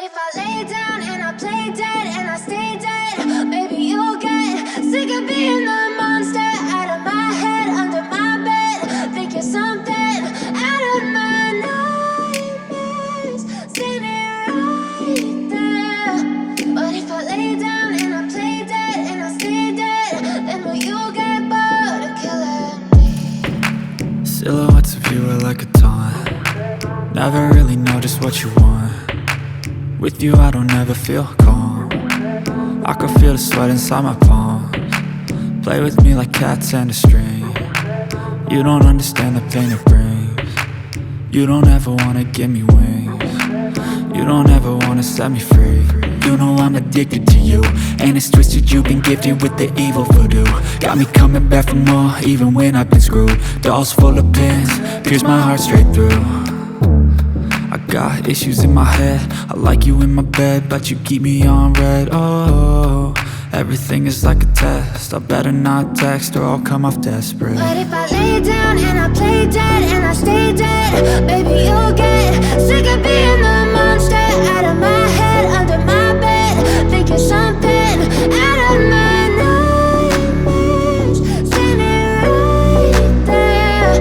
if I lay down and I play dead and I stay dead, maybe you'll get sick of being the monster out of my head, under my bed. Think you're something out of my nightmares, standing right there. But if I lay down and I play dead and I stay dead, then will you get bored of killing me? Silhouettes of you are like a taunt. Never really know just what you want. With you I don't ever feel calm. I can feel the sweat inside my palms. Play with me like cats and a string. You don't understand the pain it brings. You don't ever wanna give me wings. You don't ever wanna set me free. You know I'm addicted to you, and it's twisted, you've been gifted with the evil voodoo. Got me coming back for more, even when I've been screwed. Dolls full of pins, pierce my heart straight through. I got issues in my head, I like you in my bed, but you keep me on red. Oh, everything is like a test, I better not text or I'll come off desperate. But if I lay down and I play dead and I stay dead, baby you'll get sick of being the monster out of my head, under my bed. Think you're something out of my nightmares, standing right there.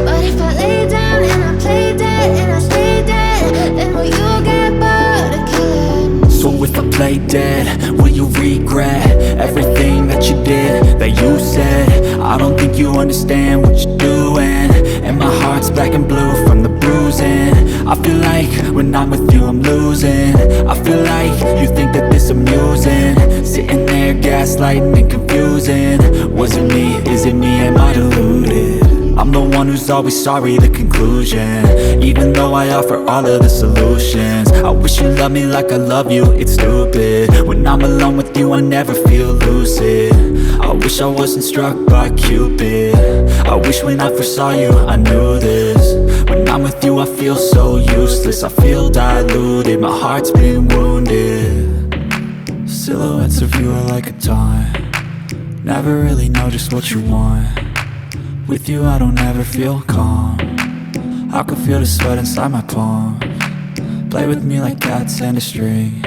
But if I lay down and I play dead and I stay dead, then will you get bored of killing me? So if I play dead, will you regret everything that you did, that you said? I don't think you understand what you're doing, and my heart's black and blue from the bruising. I feel like when I'm with you I'm losing. I feel like you think that this amusing, sitting there gaslighting and confusing. Was it me? Is it me? Am I deluded? I'm the one who's always sorry, the conclusion. Even though I offer all of the solutions, I wish you loved me like I love you, it's stupid. When I'm alone with you I never feel lucid. I wish I wasn't struck by Cupid. I wish when I first saw you I knew this. When I'm with you I feel so useless, I feel diluted, my heart's been wounded. Silhouettes of you are like a taunt. Never really know just what you want. With you I don't ever feel calm. I can feel the sweat inside my palms. Play with me like cats and a string.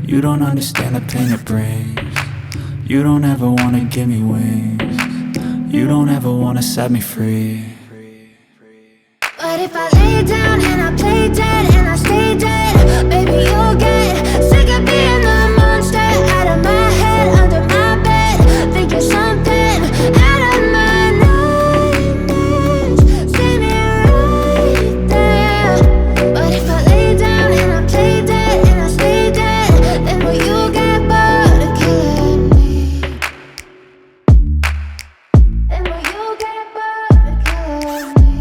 You don't understand the pain it brings. You don't ever wanna give me wings. You don't ever wanna set me free. But if I lay down and I play dead and I stay dead, baby you'll get sick of being the monster out of my head, under my bed. Think you're something out of my nightmares, standing right there. But if I lay down and I play dead and I stay dead, then will you get bored of killing me? Then will you get bored of killing me?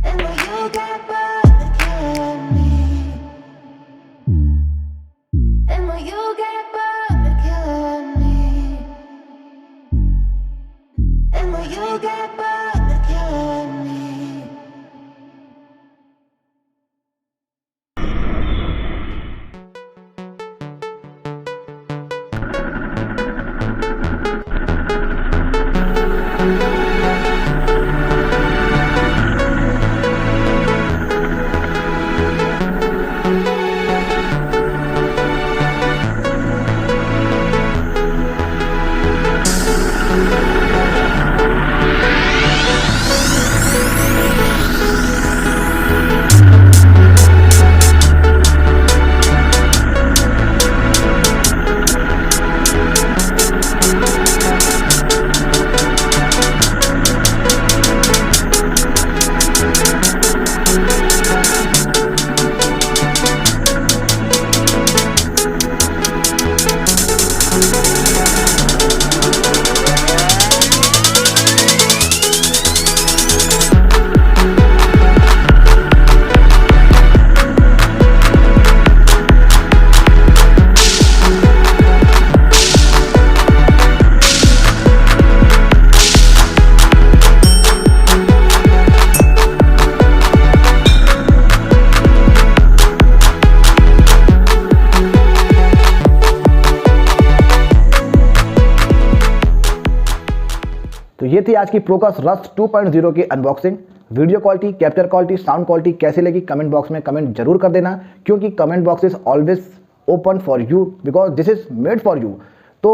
Then will you get bored of killing me? Then will you get bored of killing me? Then will you get bored of killing me? ये थी आज की प्रोकस rust 2.0 की unboxing. Video quality, capture quality, sound quality कैसी लगी comment box में comment जरूर कर देना, क्योंकि comment box is always open for you because this is made for you. तो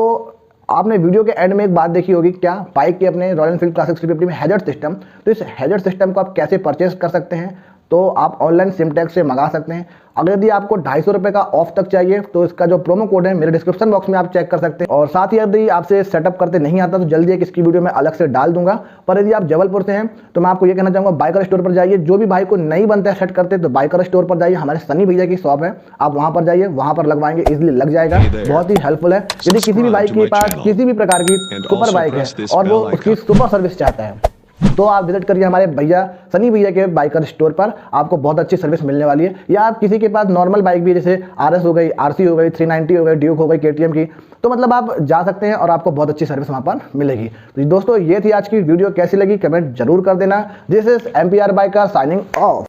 आपने वीडियो के एंड में एक बात देखी होगी, क्या बाइक के अपने रॉयल एनफील्ड क्लासिक 350 में हैजर्ड सिस्टम, तो इस हैजर्ड सिस्टम को आप कैसे परचेस कर सकते हैं, तो आप ऑनलाइन सिमटैक से मंगा सकते हैं। अगर यदि आपको 250 रुपये का ऑफ तक चाहिए तो इसका जो प्रोमो कोड है मेरे डिस्क्रिप्शन बॉक्स में आप चेक कर सकते हैं। और साथ ही यदि आपसे सेटअप करते नहीं आता तो जल्दी एक इसकी वीडियो में अलग से डाल दूंगा। पर यदि आप जबलपुर से हैं तो मैं आपको ये कहना चाहूँगा बाइकर स्टोर पर जाइए, जो भी भाई को नहीं बनता है सेट करते तो बाइकर स्टोर पर जाइए, हमारे सनी भैया की शॉप है, आप वहाँ पर जाइए, वहाँ पर लगवाएंगे, इजिली लग जाएगा, बहुत ही हेल्पफुल है। यदि किसी भी बाइक के पास किसी भी प्रकार की सुपर बाइक है और वो उसकी सुपर सर्विस चाहता है तो आप विजिट करिए हमारे भैया सनी भैया के बाइकर स्टोर पर, आपको बहुत अच्छी सर्विस मिलने वाली है। या आप किसी के पास नॉर्मल बाइक भी जैसे RS हो गई, RC हो गई, 390 हो गई, ड्यूक हो गई, KTM की, तो मतलब आप जा सकते हैं और आपको बहुत अच्छी सर्विस वहाँ पर मिलेगी। तो दोस्तों ये थी आज की वीडियो, कैसी लगी कमेंट जरूर कर देना। This is MpRBikers signing off.